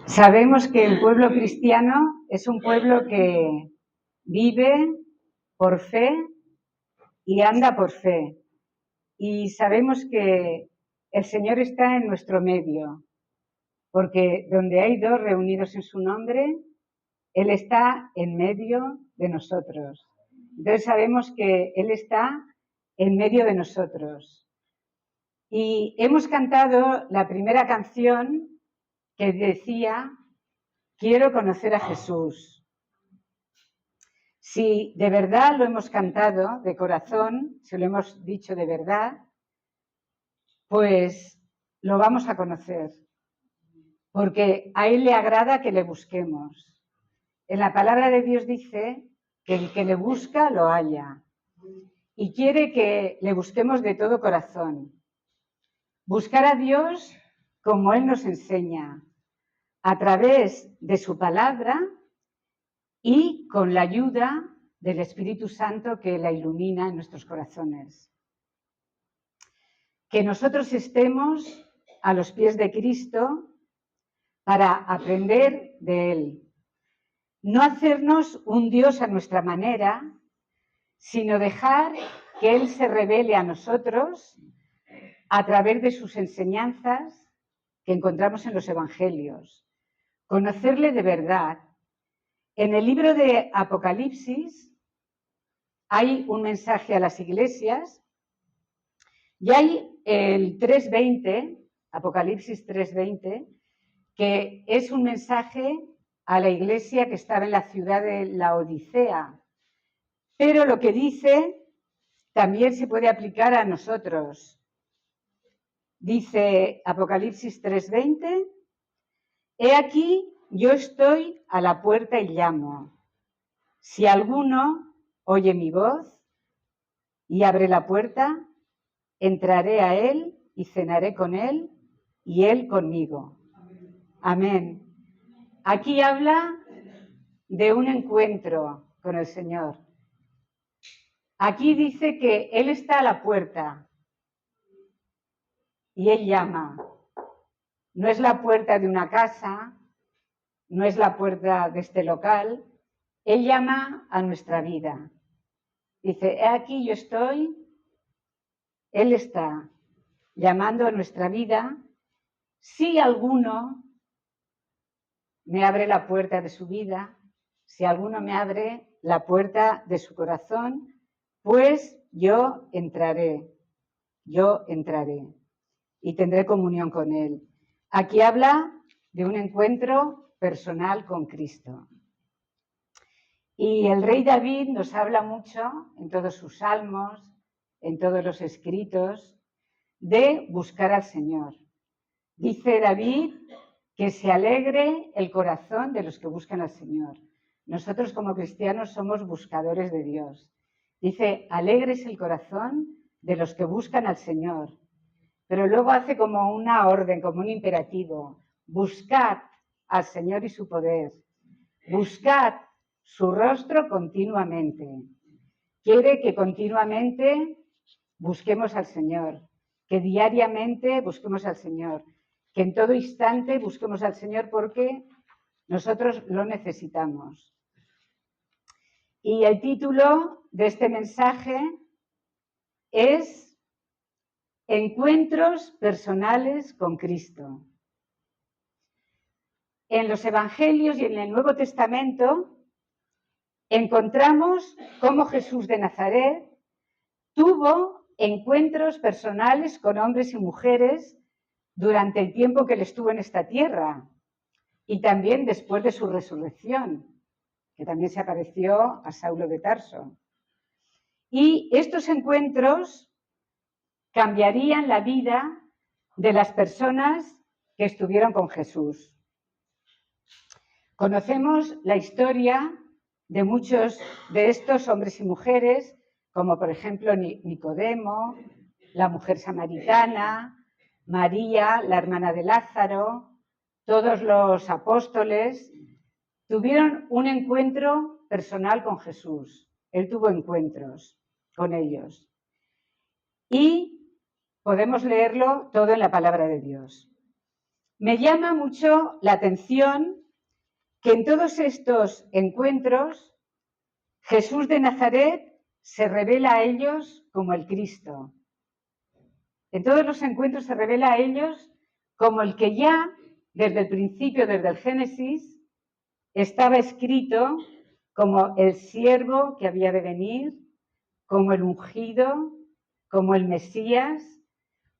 Sabemos que el pueblo cristiano es un pueblo que vive por fe y anda por fe. Y sabemos que el Señor está en nuestro medio, porque donde hay dos reunidos en su nombre, Él está en medio de nosotros. Entonces sabemos que Él está en medio de nosotros. Y hemos cantado la primera canción que decía: quiero conocer a Jesús. Si de verdad lo hemos cantado de corazón, si lo hemos dicho de verdad, pues lo vamos a conocer, porque a Él le agrada que le busquemos. En la palabra de Dios dice que el que le busca lo halla y quiere que le busquemos de todo corazón. Buscar a Dios como Él nos enseña, a través de su palabra y con la ayuda del Espíritu Santo que la ilumina en nuestros corazones. Que nosotros estemos a los pies de Cristo para aprender de Él. No hacernos un Dios a nuestra manera, sino dejar que Él se revele a nosotros a través de sus enseñanzas que encontramos en los Evangelios. Conocerle de verdad. En el libro de Apocalipsis hay un mensaje a las iglesias y hay el 3:20, Apocalipsis 3:20, que es un mensaje a la iglesia que estaba en la ciudad de Laodicea. Pero lo que dice también se puede aplicar a nosotros. Dice Apocalipsis 3:20, he aquí, yo estoy a la puerta y llamo. Si alguno oye mi voz y abre la puerta, entraré a él y cenaré con él y él conmigo. Amén. Aquí habla de un encuentro con el Señor. Aquí dice que Él está a la puerta y Él llama. No es la puerta de una casa, no es la puerta de este local. Él llama a nuestra vida. Dice, he aquí yo estoy. Él está llamando a nuestra vida. Si alguno me abre la puerta de su vida, si alguno me abre la puerta de su corazón, pues yo entraré y tendré comunión con Él. Aquí habla de un encuentro personal con Cristo. Y el rey David nos habla mucho en todos sus salmos, en todos los escritos, de buscar al Señor. Dice David que se alegre el corazón de los que buscan al Señor. Nosotros como cristianos somos buscadores de Dios. Dice, alegres el corazón de los que buscan al Señor. Pero luego hace como una orden, como un imperativo. Buscad al Señor y su poder. Buscad su rostro continuamente. Quiere que continuamente busquemos al Señor, que diariamente busquemos al Señor, que en todo instante busquemos al Señor porque nosotros lo necesitamos. Y el título de este mensaje es Encuentros personales con Cristo. En los Evangelios y en el Nuevo Testamento encontramos cómo Jesús de Nazaret tuvo encuentros personales con hombres y mujeres durante el tiempo que él estuvo en esta tierra y también después de su resurrección, que también se apareció a Saulo de Tarso. Y estos encuentros cambiarían la vida de las personas que estuvieron con Jesús. Conocemos la historia de muchos de estos hombres y mujeres, como por ejemplo Nicodemo, la mujer samaritana, María, la hermana de Lázaro, todos los apóstoles tuvieron un encuentro personal con Jesús. Él tuvo encuentros con ellos. Y podemos leerlo todo en la palabra de Dios. Me llama mucho la atención que en todos estos encuentros Jesús de Nazaret se revela a ellos como el Cristo. En todos los encuentros se revela a ellos como el que ya desde el principio, desde el Génesis, estaba escrito como el siervo que había de venir, como el ungido, como el Mesías,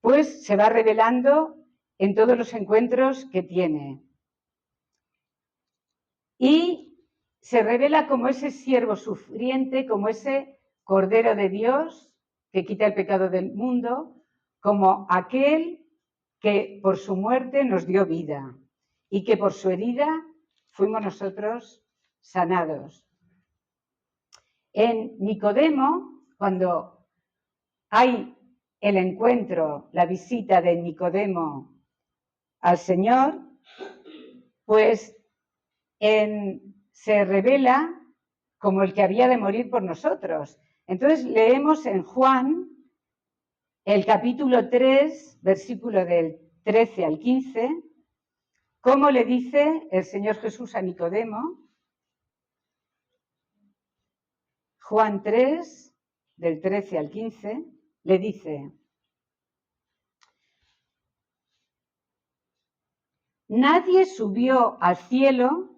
pues se va revelando en todos los encuentros que tiene. Y se revela como ese siervo sufriente, como ese Cordero de Dios que quita el pecado del mundo, como aquel que por su muerte nos dio vida y que por su herida fuimos nosotros sanados. En Nicodemo, cuando hay el encuentro, la visita de Nicodemo al Señor, pues se revela como el que había de morir por nosotros. Entonces leemos en Juan el capítulo 3, versículo del 13 al 15, cómo le dice el Señor Jesús a Nicodemo. Juan 3, del 13 al 15, le dice: nadie subió al cielo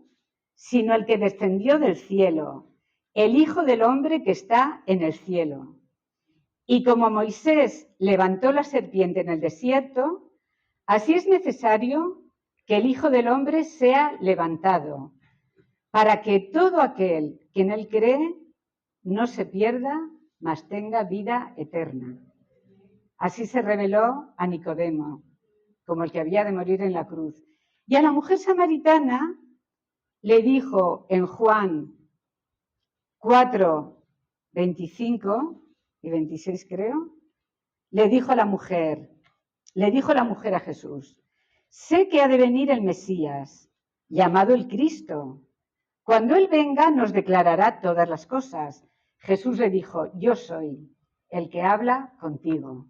sino el que descendió del cielo, el Hijo del Hombre que está en el cielo. Y como Moisés levantó la serpiente en el desierto, así es necesario que el Hijo del Hombre sea levantado, para que todo aquel que en él cree no se pierda, mas tenga vida eterna. Así se reveló a Nicodemo, como el que había de morir en la cruz. Y a la mujer samaritana le dijo en Juan 4, 25 y 26 creo, le dijo la mujer a Jesús: sé que ha de venir el Mesías, llamado el Cristo. Cuando Él venga nos declarará todas las cosas. Jesús le dijo: yo soy el que habla contigo.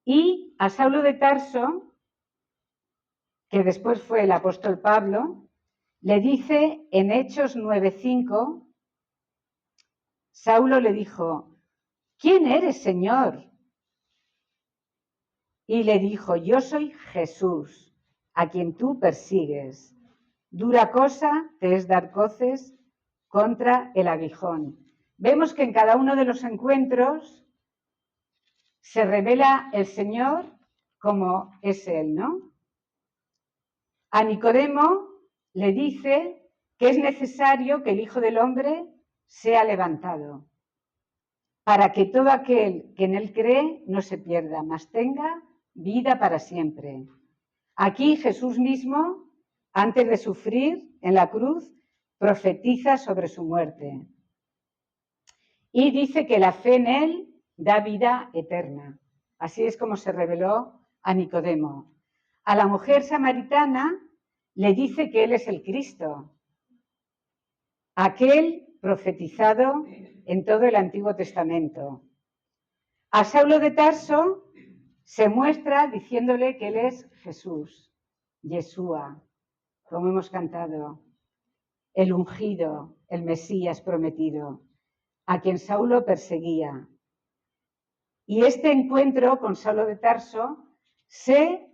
Y a Saulo de Tarso, que después fue el apóstol Pablo, le dice en Hechos 9:5, Saulo le dijo: ¿quién eres, Señor? Y le dijo: yo soy Jesús, a quien tú persigues. Dura cosa te es dar coces contra el aguijón. Vemos que en cada uno de los encuentros se revela el Señor como es Él, ¿no? A Nicodemo le dice que es necesario que el Hijo del Hombre sea levantado, para que todo aquel que en él cree no se pierda, mas tenga vida para siempre. Aquí Jesús mismo, antes de sufrir en la cruz, profetiza sobre su muerte. Y dice que la fe en él da vida eterna. Así es como se reveló a Nicodemo. A la mujer samaritana le dice que él es el Cristo, aquel profetizado en todo el Antiguo Testamento. A Saulo de Tarso se muestra diciéndole que él es Jesús, Yeshua, como hemos cantado, el ungido, el Mesías prometido, a quien Saulo perseguía. Y este encuentro con Saulo de Tarso se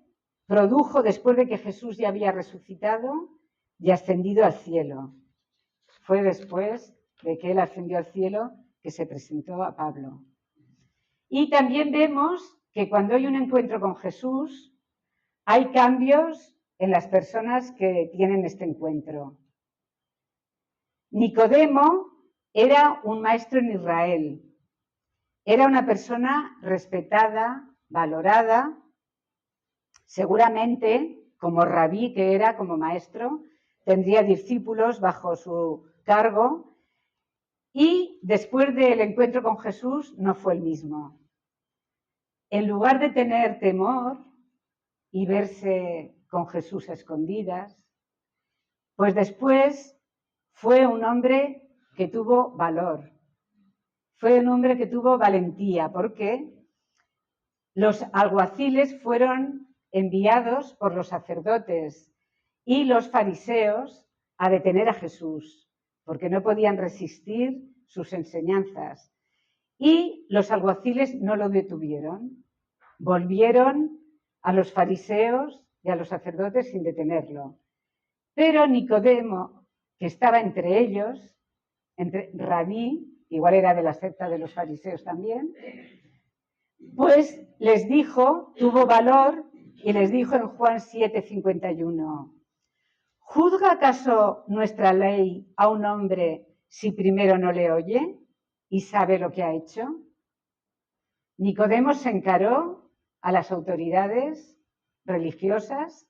produjo después de que Jesús ya había resucitado y ascendido al cielo. Fue después de que él ascendió al cielo que se presentó a Pablo. Y también vemos que cuando hay un encuentro con Jesús, hay cambios en las personas que tienen este encuentro. Nicodemo era un maestro en Israel. Era una persona respetada, valorada, seguramente como rabí que era, como maestro, tendría discípulos bajo su cargo, y después del encuentro con Jesús no fue el mismo. En lugar de tener temor y verse con Jesús a escondidas, pues después fue un hombre que tuvo valor, fue un hombre que tuvo valentía, porque los alguaciles fueron enviados por los sacerdotes y los fariseos a detener a Jesús, porque no podían resistir sus enseñanzas. Y los alguaciles no lo detuvieron. Volvieron a los fariseos y a los sacerdotes sin detenerlo. Pero Nicodemo, que estaba entre ellos, entre Rabí, igual era de la secta de los fariseos también, pues les dijo, tuvo valor y les dijo en Juan 7:51, ¿juzga acaso nuestra ley a un hombre si primero no le oye y sabe lo que ha hecho? Nicodemo se encaró a las autoridades religiosas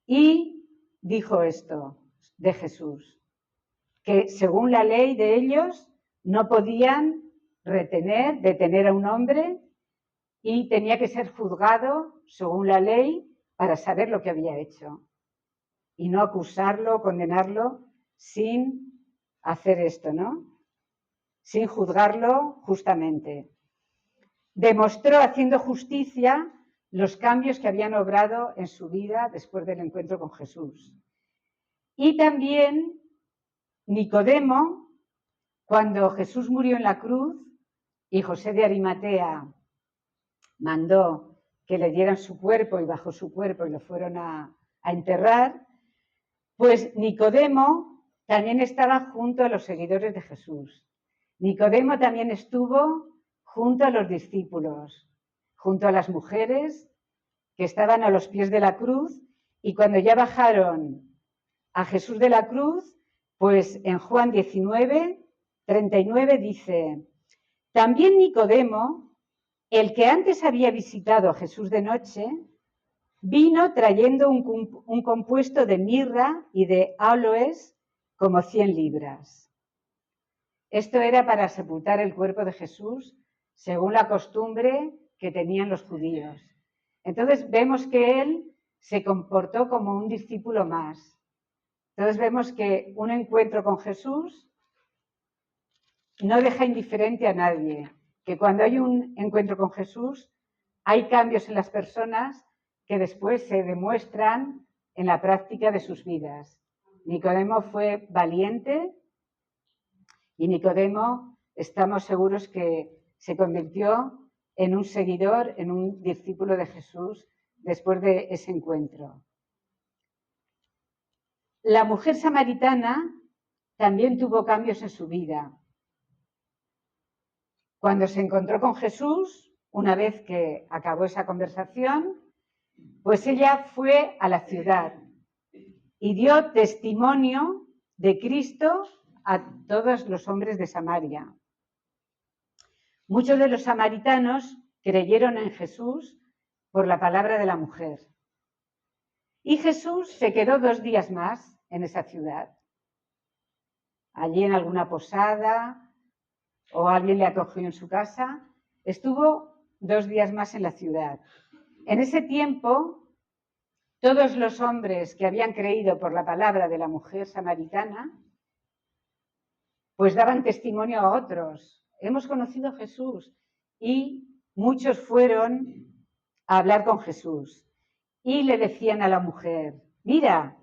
y dijo esto de Jesús, que según la ley de ellos no podían detener a un hombre y tenía que ser juzgado según la ley para saber lo que había hecho y no acusarlo, condenarlo sin hacer esto, ¿no? Sin juzgarlo justamente. Demostró haciendo justicia los cambios que habían obrado en su vida después del encuentro con Jesús. Y también Nicodemo, cuando Jesús murió en la cruz y José de Arimatea mandó que le dieran su cuerpo y bajó su cuerpo y lo fueron a enterrar, pues Nicodemo también estaba junto a los seguidores de Jesús. Nicodemo también estuvo junto a los discípulos, junto a las mujeres que estaban a los pies de la cruz, y cuando ya bajaron a Jesús de la cruz, pues en Juan 19:39 dice, también Nicodemo, el que antes había visitado a Jesús de noche, vino trayendo un compuesto de mirra y de áloes como 100 libras. Esto era para sepultar el cuerpo de Jesús según la costumbre que tenían los judíos. Entonces vemos que él se comportó como un discípulo más. Entonces vemos que un encuentro con Jesús no deja indiferente a nadie, que cuando hay un encuentro con Jesús hay cambios en las personas que después se demuestran en la práctica de sus vidas. Nicodemo fue valiente y Nicodemo, estamos seguros que se convirtió en un seguidor, en un discípulo de Jesús después de ese encuentro. La mujer samaritana también tuvo cambios en su vida. Cuando se encontró con Jesús, una vez que acabó esa conversación, pues ella fue a la ciudad y dio testimonio de Cristo a todos los hombres de Samaria. Muchos de los samaritanos creyeron en Jesús por la palabra de la mujer. Y Jesús se quedó 2 días más en esa ciudad. Allí en alguna posada o alguien le acogió en su casa. Estuvo 2 días más en la ciudad. En ese tiempo, todos los hombres que habían creído por la palabra de la mujer samaritana, pues daban testimonio a otros. Hemos conocido a Jesús, y muchos fueron a hablar con Jesús y le decían a la mujer, mira,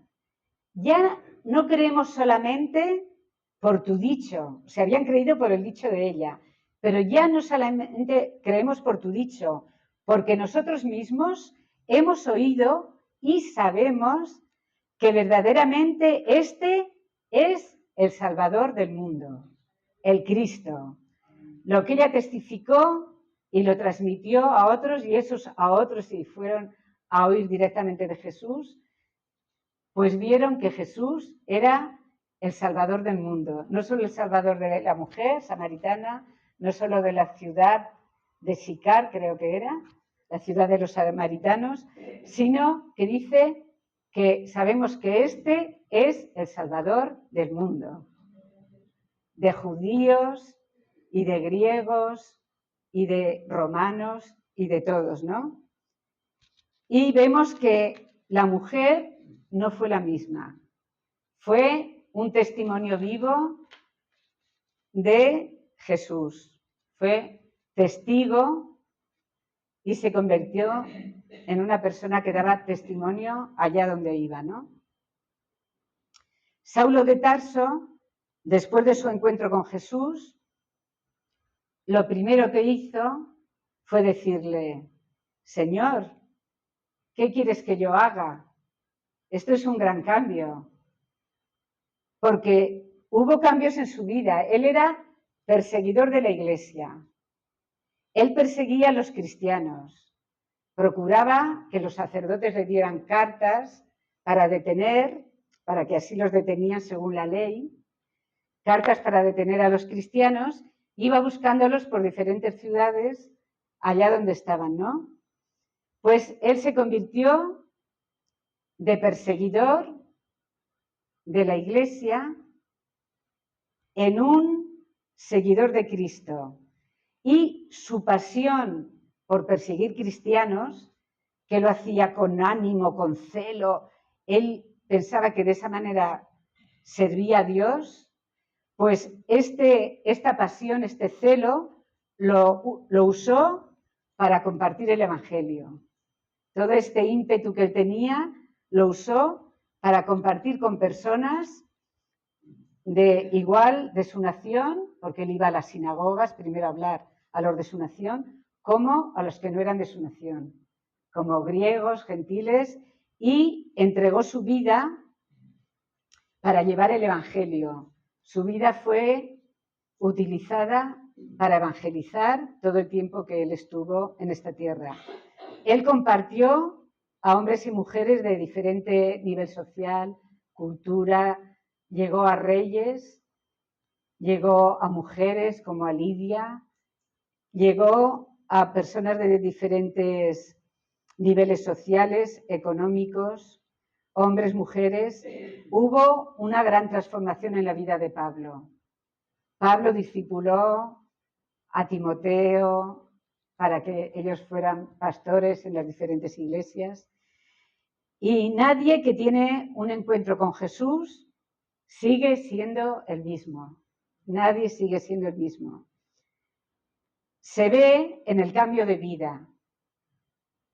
ya no creemos solamente por tu dicho, se habían creído por el dicho de ella, pero ya no solamente creemos por tu dicho, porque nosotros mismos hemos oído y sabemos que verdaderamente este es el Salvador del mundo, el Cristo. Lo que ella testificó y lo transmitió a otros, y esos a otros si fueron a oír directamente de Jesús, pues vieron que Jesús era el Salvador del mundo, no solo el Salvador de la mujer samaritana, no solo de la ciudad de Sicar, creo que era, la ciudad de los samaritanos, sino que dice que sabemos que este es el Salvador del mundo, de judíos y de griegos y de romanos y de todos, ¿no? Y vemos que la mujer no fue la misma, fue un testimonio vivo de Jesús, fue testigo y se convirtió en una persona que daba testimonio allá donde iba, ¿no? Saulo de Tarso, después de su encuentro con Jesús, lo primero que hizo fue decirle: Señor, ¿qué quieres que yo haga? Esto es un gran cambio, porque hubo cambios en su vida. Él era perseguidor de la Iglesia. Él perseguía a los cristianos. Procuraba que los sacerdotes le dieran cartas para detener, para que así los detenían según la ley, cartas para detener a los cristianos. Iba buscándolos por diferentes ciudades allá donde estaban, ¿no? Pues él se convirtió de perseguidor de la Iglesia en un seguidor de Cristo. Y su pasión por perseguir cristianos, que lo hacía con ánimo, con celo, él pensaba que de esa manera servía a Dios, pues esta pasión, este celo, lo usó para compartir el Evangelio. Todo este ímpetu que él tenía lo usó para compartir con personas de igual de su nación, porque él iba a las sinagogas primero a hablar a los de su nación, como a los que no eran de su nación, como griegos, gentiles, y entregó su vida para llevar el Evangelio. Su vida fue utilizada para evangelizar todo el tiempo que él estuvo en esta tierra. Él compartió a hombres y mujeres de diferente nivel social, cultura, llegó a reyes, llegó a mujeres como a Lidia, llegó a personas de diferentes niveles sociales, económicos, hombres, mujeres. Hubo una gran transformación en la vida de Pablo. Pablo discipuló a Timoteo para que ellos fueran pastores en las diferentes iglesias. Y nadie que tiene un encuentro con Jesús sigue siendo el mismo. Nadie sigue siendo el mismo. Se ve en el cambio de vida.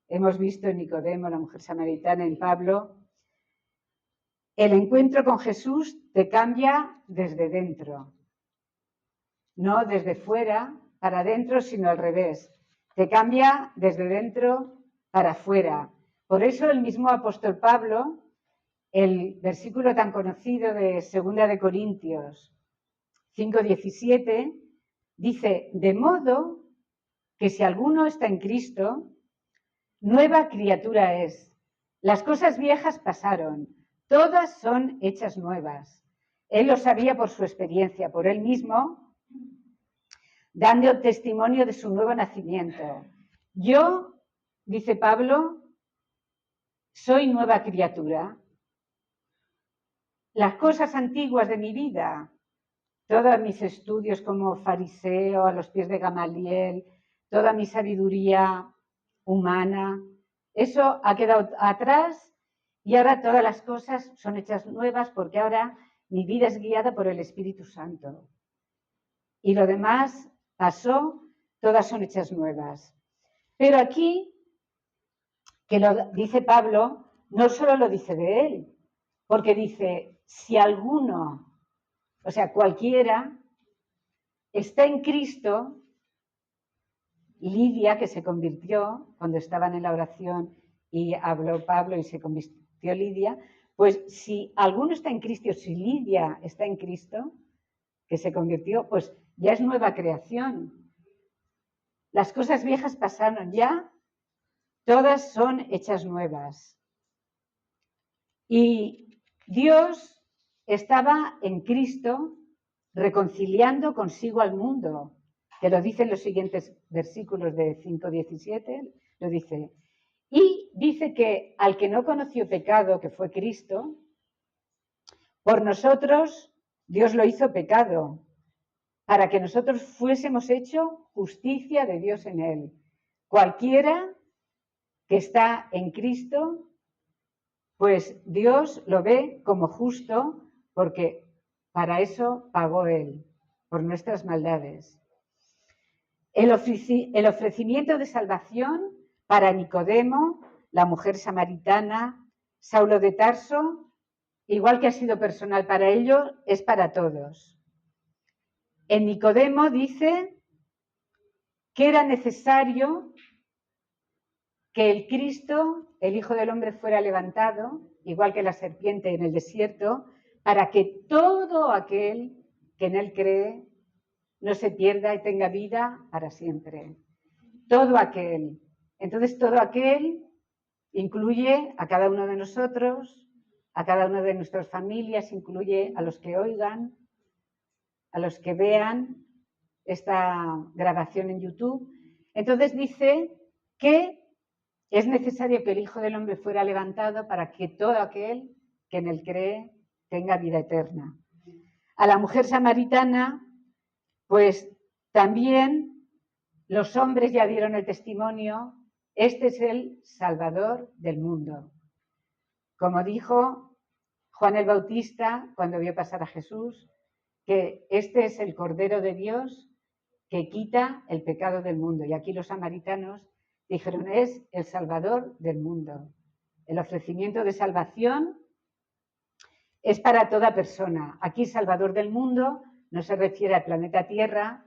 Hemos visto en Nicodemo, la mujer samaritana, en Pablo. El encuentro con Jesús te cambia desde dentro. No desde fuera para adentro, sino al revés. Te cambia desde dentro para afuera. Por eso el mismo apóstol Pablo, el versículo tan conocido de 2 de Corintios 5:17, dice: de modo que si alguno está en Cristo, nueva criatura es. Las cosas viejas pasaron, todas son hechas nuevas. Él lo sabía por su experiencia, por él mismo, dando testimonio de su nuevo nacimiento. Yo, dice Pablo, soy nueva criatura. Las cosas antiguas de mi vida, todos mis estudios como fariseo a los pies de Gamaliel, toda mi sabiduría humana, eso ha quedado atrás y ahora todas las cosas son hechas nuevas porque ahora mi vida es guiada por el Espíritu Santo. Y lo demás pasó, todas son hechas nuevas. Pero aquí, que lo dice Pablo, no solo lo dice de él, porque dice, si alguno, o sea, cualquiera, está en Cristo. Lidia, que se convirtió cuando estaban en la oración y habló Pablo y se convirtió Lidia, pues si alguno está en Cristo, si Lidia está en Cristo, que se convirtió, pues ya es nueva creación. Las cosas viejas pasaron ya, todas son hechas nuevas. Y Dios estaba en Cristo reconciliando consigo al mundo, que lo dicen los siguientes versículos de 5:17, lo dice. Y dice que al que no conoció pecado, que fue Cristo, por nosotros Dios lo hizo pecado, para que nosotros fuésemos hecho justicia de Dios en él. Cualquiera que está en Cristo, pues Dios lo ve como justo, porque para eso pagó él, por nuestras maldades. El ofrecimiento de salvación para Nicodemo, la mujer samaritana, Saulo de Tarso, igual que ha sido personal para ellos, es para todos. En Nicodemo dice que era necesario que el Cristo, el Hijo del Hombre, fuera levantado, igual que la serpiente en el desierto, para que todo aquel que en él cree no se pierda y tenga vida para siempre. Todo aquel. Entonces, todo aquel incluye a cada uno de nosotros, a cada una de nuestras familias, incluye a los que oigan, a los que vean esta grabación en YouTube. Entonces dice que es necesario que el Hijo del Hombre fuera levantado para que todo aquel que en él cree tenga vida eterna. A la mujer samaritana, pues también los hombres ya dieron el testimonio, este es el Salvador del mundo. Como dijo Juan el Bautista cuando vio pasar a Jesús, que este es el Cordero de Dios que quita el pecado del mundo. Y aquí los samaritanos dijeron, es el Salvador del mundo. El ofrecimiento de salvación es para toda persona. Aquí Salvador del mundo no se refiere al planeta Tierra,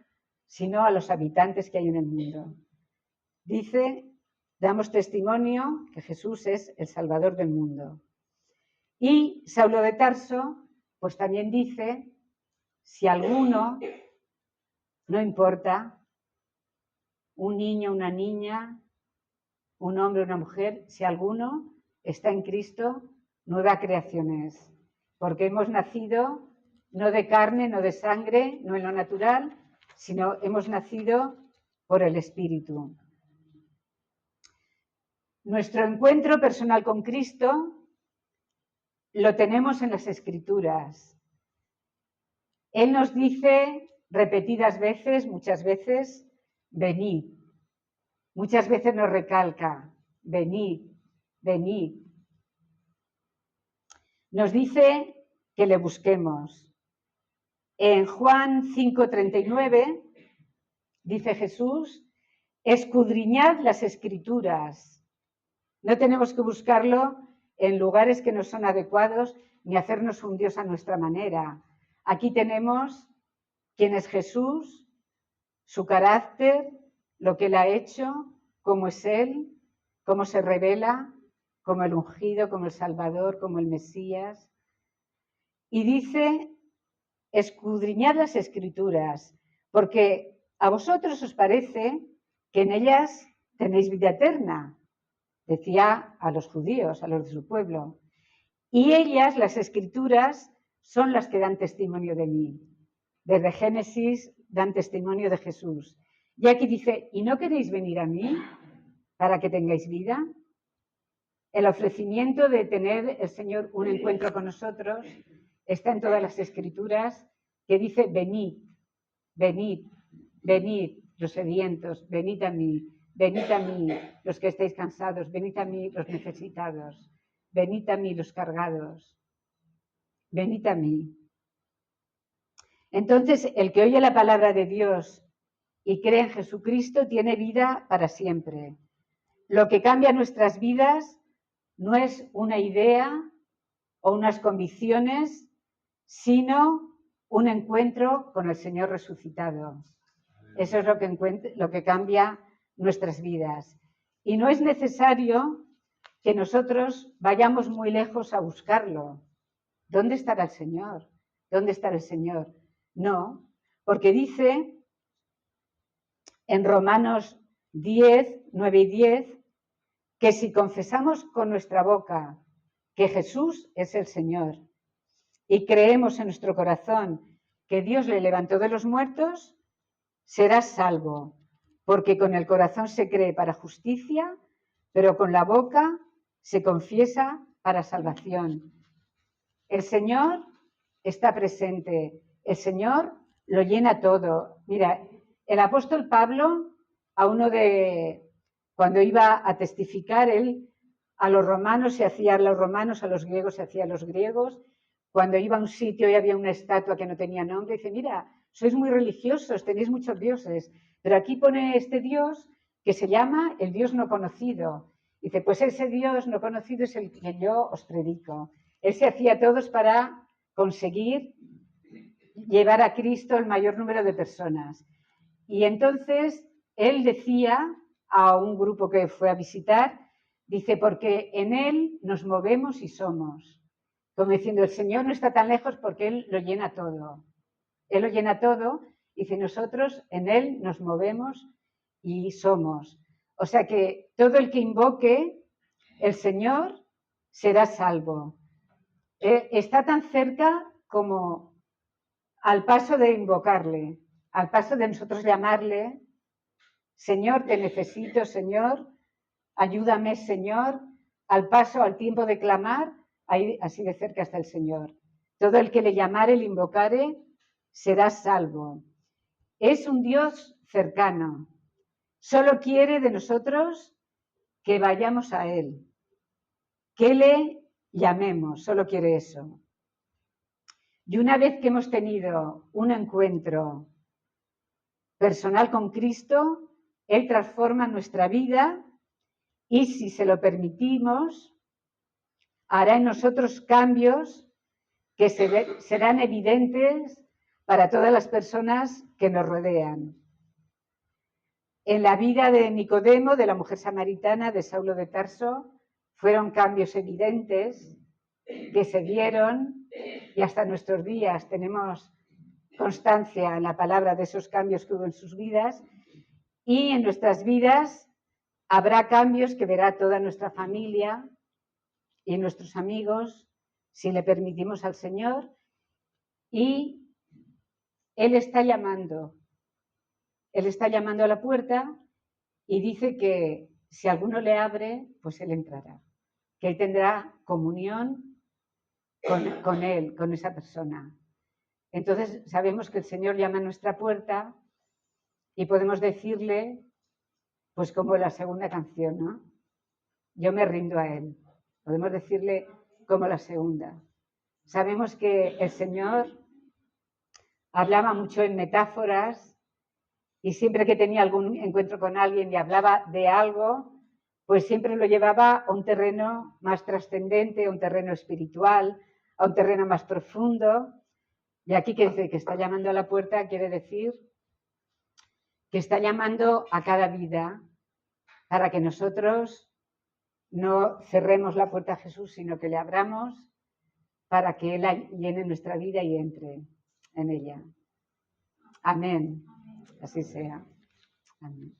sino a los habitantes que hay en el mundo. Dice, damos testimonio que Jesús es el Salvador del mundo. Y Saulo de Tarso, pues también dice, si alguno, no importa, un niño, una niña, un hombre, una mujer, si alguno está en Cristo, nueva creación es. Porque hemos nacido no de carne, no de sangre, no en lo natural, sino hemos nacido por el Espíritu. Nuestro encuentro personal con Cristo lo tenemos en las Escrituras. Él nos dice repetidas veces, muchas veces, venid. Muchas veces nos recalca, venid, venid. Nos dice que le busquemos. En Juan 5:39 dice Jesús, escudriñad las Escrituras. No tenemos que buscarlo en lugares que no son adecuados ni hacernos un Dios a nuestra manera. Aquí tenemos quién es Jesús, su carácter, lo que él ha hecho, cómo es él, cómo se revela, como el ungido, como el Salvador, como el Mesías. Y dice, escudriñad las Escrituras, porque a vosotros os parece que en ellas tenéis vida eterna, decía a los judíos, a los de su pueblo. Y ellas, las Escrituras, son las que dan testimonio de mí. Desde Génesis dan testimonio de Jesús. Y aquí dice, ¿y no queréis venir a mí para que tengáis vida? El ofrecimiento de tener el Señor un encuentro con nosotros está en todas las Escrituras, que dice, venid, venid, venid, los sedientos, venid a mí, los que estáis cansados, venid a mí, los necesitados, venid a mí, los cargados, venid a mí. Entonces, el que oye la palabra de Dios y cree en Jesucristo tiene vida para siempre. Lo que cambia nuestras vidas no es una idea o unas convicciones, sino un encuentro con el Señor resucitado. Eso es lo que cambia nuestras vidas. Y no es necesario que nosotros vayamos muy lejos a buscarlo. ¿Dónde estará el Señor? ¿Dónde estará el Señor? No, porque dice en Romanos 10, 9 y 10, que si confesamos con nuestra boca que Jesús es el Señor y creemos en nuestro corazón que Dios le levantó de los muertos, serás salvo, porque con el corazón se cree para justicia, pero con la boca se confiesa para salvación. El Señor está presente, el Señor lo llena todo. Mira, el apóstol Pablo, cuando iba a testificar, él a los romanos se hacía a los romanos, a los griegos se hacía a los griegos. Cuando iba a un sitio y había una estatua que no tenía nombre, dice, mira, sois muy religiosos, tenéis muchos dioses, pero aquí pone este Dios que se llama el Dios no conocido. Dice, pues ese Dios no conocido es el que yo os predico. Él se hacía a todos para conseguir llevar a Cristo el mayor número de personas. Y entonces él decía a un grupo que fue a visitar, dice, porque en él nos movemos y somos. Como diciendo, el Señor no está tan lejos porque Él lo llena todo. Él lo llena todo, dice, nosotros en Él nos movemos y somos. O sea que todo el que invoque el Señor será salvo. Está tan cerca como al paso de invocarle, al paso de nosotros llamarle, Señor, te necesito, Señor, ayúdame, Señor, al paso, al tiempo de clamar, ahí, así de cerca está el Señor. Todo el que le llamare, le invocare, será salvo. Es un Dios cercano. Solo quiere de nosotros que vayamos a Él, que le llamemos, solo quiere eso. Y una vez que hemos tenido un encuentro personal con Cristo, Él transforma nuestra vida y si se lo permitimos, hará en nosotros cambios que serán evidentes para todas las personas que nos rodean. En la vida de Nicodemo, de la mujer samaritana, de Saulo de Tarso, fueron cambios evidentes que se dieron y hasta nuestros días tenemos constancia en la palabra de esos cambios que hubo en sus vidas y en nuestras vidas habrá cambios que verá toda nuestra familia y nuestros amigos si le permitimos al Señor y Él está llamando a la puerta y dice que si alguno le abre, pues Él entrará, que Él tendrá comunión con Él, con esa persona. Entonces sabemos que el Señor llama a nuestra puerta y podemos decirle, pues como la segunda canción, ¿no? Yo me rindo a Él. Podemos decirle como la segunda. Sabemos que el Señor hablaba mucho en metáforas y siempre que tenía algún encuentro con alguien y hablaba de algo, pues siempre lo llevaba a un terreno más trascendente, a un terreno espiritual, a un terreno más profundo. Y aquí que dice que está llamando a la puerta, quiere decir que está llamando a cada vida para que nosotros no cerremos la puerta a Jesús, sino que le abramos para que Él llene nuestra vida y entre en ella. Amén. Así sea. Amén.